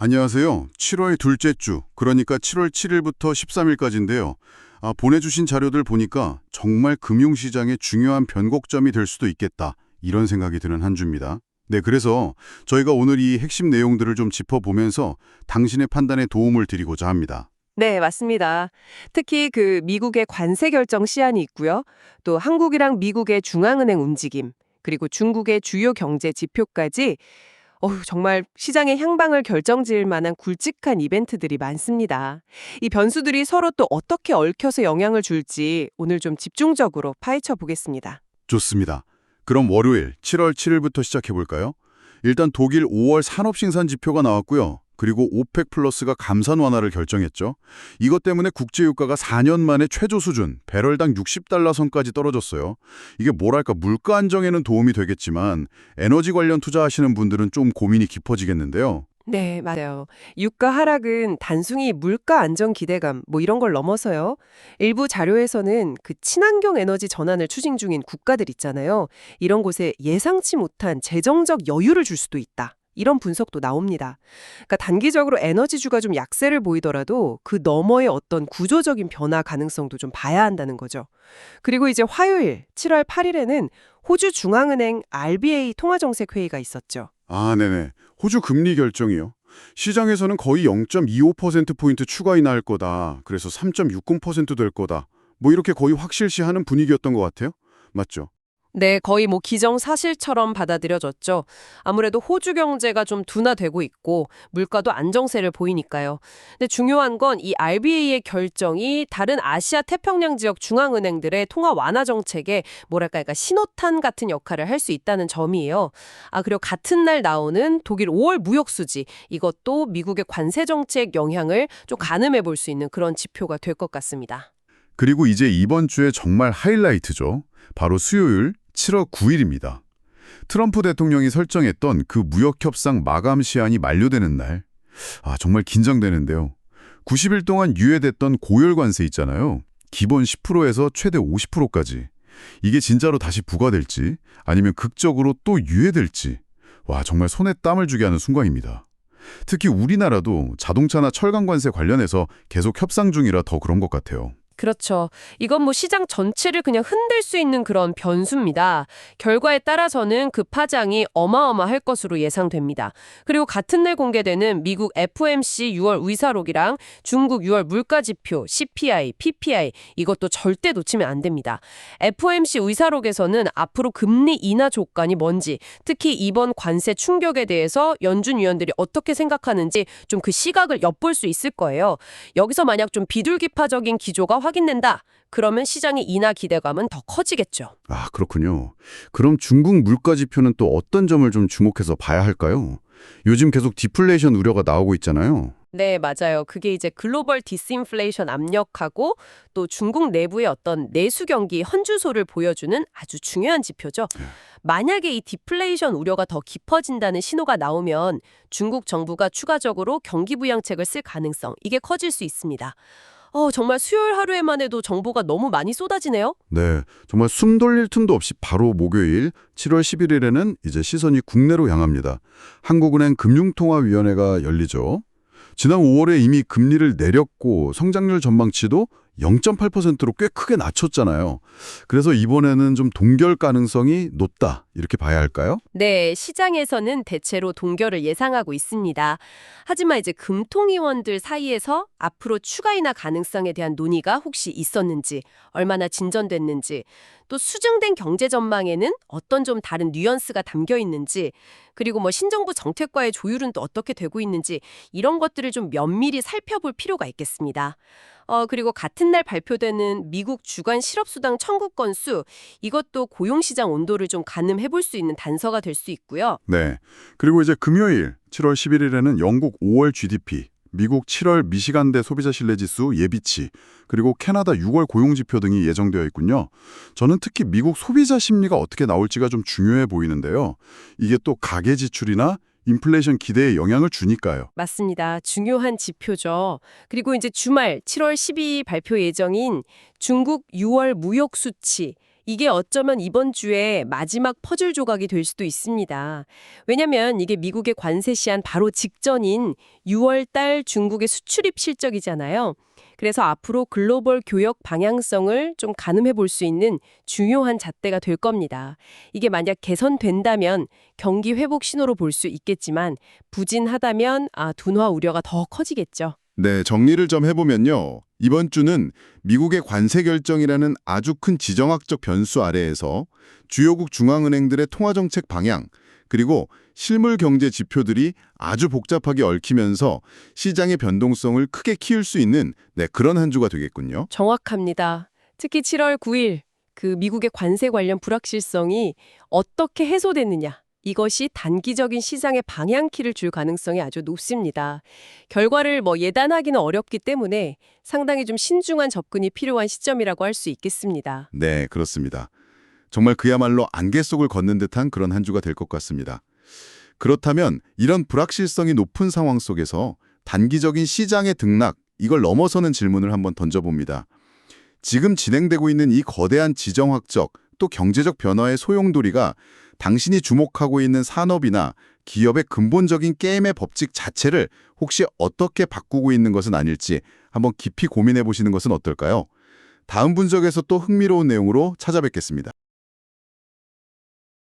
안녕하세요. 7월 둘째 주, 그러니까 7월 7일부터 13일까지인데요. 보내주신 자료들 보니까 정말 금융시장의 중요한 변곡점이 될 수도 있겠다. 이런 생각이 드는 한 주입니다. 네, 그래서 저희가 오늘 이 핵심 내용들을 좀 짚어보면서 당신의 판단에 도움을 드리고자 합니다. 네, 맞습니다. 특히 미국의 관세 결정 시한이 있고요. 또 한국이랑 미국의 중앙은행 움직임, 그리고 중국의 주요 경제 지표까지 정말 시장의 향방을 결정지을 만한 굵직한 이벤트들이 많습니다. 이 변수들이 서로 또 어떻게 얽혀서 영향을 줄지 오늘 좀 집중적으로 파헤쳐 보겠습니다. 좋습니다. 그럼 월요일 7월 7일부터 시작해볼까요? 일단 독일 5월 산업생산 지표가 나왔고요. 그리고 오펙 플러스가 감산 완화를 결정했죠. 이것 때문에 국제유가가 4년 만에 최저 수준, 배럴당 60달러 선까지 떨어졌어요. 이게 뭐랄까 물가 안정에는 도움이 되겠지만 에너지 관련 투자하시는 분들은 좀 고민이 깊어지겠는데요. 네, 맞아요. 유가 하락은 단순히 물가 안정 기대감 이런 걸 넘어서요. 일부 자료에서는 친환경 에너지 전환을 추진 중인 국가들 있잖아요. 이런 곳에 예상치 못한 재정적 여유를 줄 수도 있다. 이런 분석도 나옵니다. 그러니까 단기적으로 에너지주가 좀 약세를 보이더라도 그 너머의 어떤 구조적인 변화 가능성도 좀 봐야 한다는 거죠. 그리고 이제 화요일 7월 8일에는 호주 중앙은행 RBA 통화정책 회의가 있었죠. 네네. 호주 금리 결정이요. 시장에서는 거의 0.25%포인트 추가 인하할 거다. 그래서 3.60%될 거다. 이렇게 거의 확실시하는 분위기였던 것 같아요. 맞죠? 네, 거의 기정사실처럼 받아들여졌죠. 아무래도 호주 경제가 좀 둔화되고 있고 물가도 안정세를 보이니까요. 근데 중요한 건 이 RBA의 결정이 다른 아시아 태평양 지역 중앙은행들의 통화 완화 정책에 그러니까 신호탄 같은 역할을 할 수 있다는 점이에요. 그리고 같은 날 나오는 독일 5월 무역 수지, 이것도 미국의 관세 정책 영향을 좀 가늠해 볼 수 있는 그런 지표가 될 것 같습니다. 그리고 이제 이번 주에 정말 하이라이트죠. 바로 수요일 7월 9일입니다. 트럼프 대통령이 설정했던 그 무역협상 마감 시한이 만료되는 날. 정말 긴장되는데요. 90일 동안 유예됐던 고열 관세 있잖아요. 기본 10%에서 최대 50%까지. 이게 진짜로 다시 부과될지 아니면 극적으로 또 유예될지. 정말 손에 땀을 주게 하는 순간입니다. 특히 우리나라도 자동차나 철강 관세 관련해서 계속 협상 중이라 더 그런 것 같아요. 그렇죠. 이건 시장 전체를 그냥 흔들 수 있는 그런 변수입니다. 결과에 따라서는 그 파장이 어마어마할 것으로 예상됩니다. 그리고 같은 날 공개되는 미국 FOMC 6월 의사록이랑 중국 6월 물가지표, CPI, PPI 이것도 절대 놓치면 안 됩니다. FOMC 의사록에서는 앞으로 금리 인하 조건이 뭔지, 특히 이번 관세 충격에 대해서 연준 위원들이 어떻게 생각하는지 좀 그 시각을 엿볼 수 있을 거예요. 여기서 만약 좀 비둘기파적인 기조가 확인된다. 그러면 시장의 인하 기대감은 더 커지겠죠. 그렇군요. 그럼 중국 물가 지표는 또 어떤 점을 좀 주목해서 봐야 할까요? 요즘 계속 디플레이션 우려가 나오고 있잖아요. 네, 맞아요. 그게 이제 글로벌 디스인플레이션 압력하고 또 중국 내부의 어떤 내수 경기 현주소를 보여주는 아주 중요한 지표죠. 만약에 이 디플레이션 우려가 더 깊어진다는 신호가 나오면 중국 정부가 추가적으로 경기 부양책을 쓸 가능성, 이게 커질 수 있습니다. 정말 수요일 하루에만 해도 정보가 너무 많이 쏟아지네요. 네, 정말 숨 돌릴 틈도 없이 바로 목요일 7월 11일에는 이제 시선이 국내로 향합니다. 한국은행 금융통화위원회가 열리죠. 지난 5월에 이미 금리를 내렸고 성장률 전망치도 0.8%로 꽤 크게 낮췄잖아요. 그래서 이번에는 좀 동결 가능성이 높다 이렇게 봐야 할까요? 네, 시장에서는 대체로 동결을 예상하고 있습니다. 하지만 이제 금통위원들 사이에서 앞으로 추가 인하 가능성에 대한 논의가 혹시 있었는지, 얼마나 진전됐는지, 또 수정된 경제 전망에는 어떤 좀 다른 뉘앙스가 담겨 있는지, 그리고 신정부 정책과의 조율은 또 어떻게 되고 있는지 이런 것들을 좀 면밀히 살펴볼 필요가 있겠습니다. 그리고 같은 날 발표되는 미국 주간 실업수당 청구 건수, 이것도 고용시장 온도를 좀 가늠해 볼 수 있는 단서가 될 수 있고요. 네. 그리고 이제 금요일 7월 11일에는 영국 5월 GDP, 미국 7월 미시간대 소비자신뢰지수 예비치, 그리고 캐나다 6월 고용지표 등이 예정되어 있군요. 저는 특히 미국 소비자 심리가 어떻게 나올지가 좀 중요해 보이는데요. 이게 또 가계 지출이나 인플레이션 기대에 영향을 주니까요. 맞습니다. 중요한 지표죠. 그리고 이제 주말 7월 12일 발표 예정인 중국 6월 무역 수치, 이게 어쩌면 이번 주에 마지막 퍼즐 조각이 될 수도 있습니다. 왜냐면 이게 미국의 관세 시한 바로 직전인 6월 달 중국의 수출입 실적이잖아요. 그래서 앞으로 글로벌 교역 방향성을 좀 가늠해 볼 수 있는 중요한 잣대가 될 겁니다. 이게 만약 개선된다면 경기 회복 신호로 볼 수 있겠지만 부진하다면 둔화 우려가 더 커지겠죠. 네, 정리를 좀 해보면요. 이번 주는 미국의 관세 결정이라는 아주 큰 지정학적 변수 아래에서 주요국 중앙은행들의 통화정책 방향, 그리고 실물 경제 지표들이 아주 복잡하게 얽히면서 시장의 변동성을 크게 키울 수 있는 그런 한 주가 되겠군요. 정확합니다. 특히 7월 9일 그 미국의 관세 관련 불확실성이 어떻게 해소됐느냐. 이것이 단기적인 시장의 방향키를 줄 가능성이 아주 높습니다. 결과를 예단하기는 어렵기 때문에 상당히 좀 신중한 접근이 필요한 시점이라고 할 수 있겠습니다. 네, 그렇습니다. 정말 그야말로 안개 속을 걷는 듯한 그런 한 주가 될 것 같습니다. 그렇다면 이런 불확실성이 높은 상황 속에서 단기적인 시장의 등락, 이걸 넘어서는 질문을 한번 던져봅니다. 지금 진행되고 있는 이 거대한 지정학적 또 경제적 변화의 소용돌이가 당신이 주목하고 있는 산업이나 기업의 근본적인 게임의 법칙 자체를 혹시 어떻게 바꾸고 있는 것은 아닐지 한번 깊이 고민해 보시는 것은 어떨까요? 다음 분석에서 또 흥미로운 내용으로 찾아뵙겠습니다.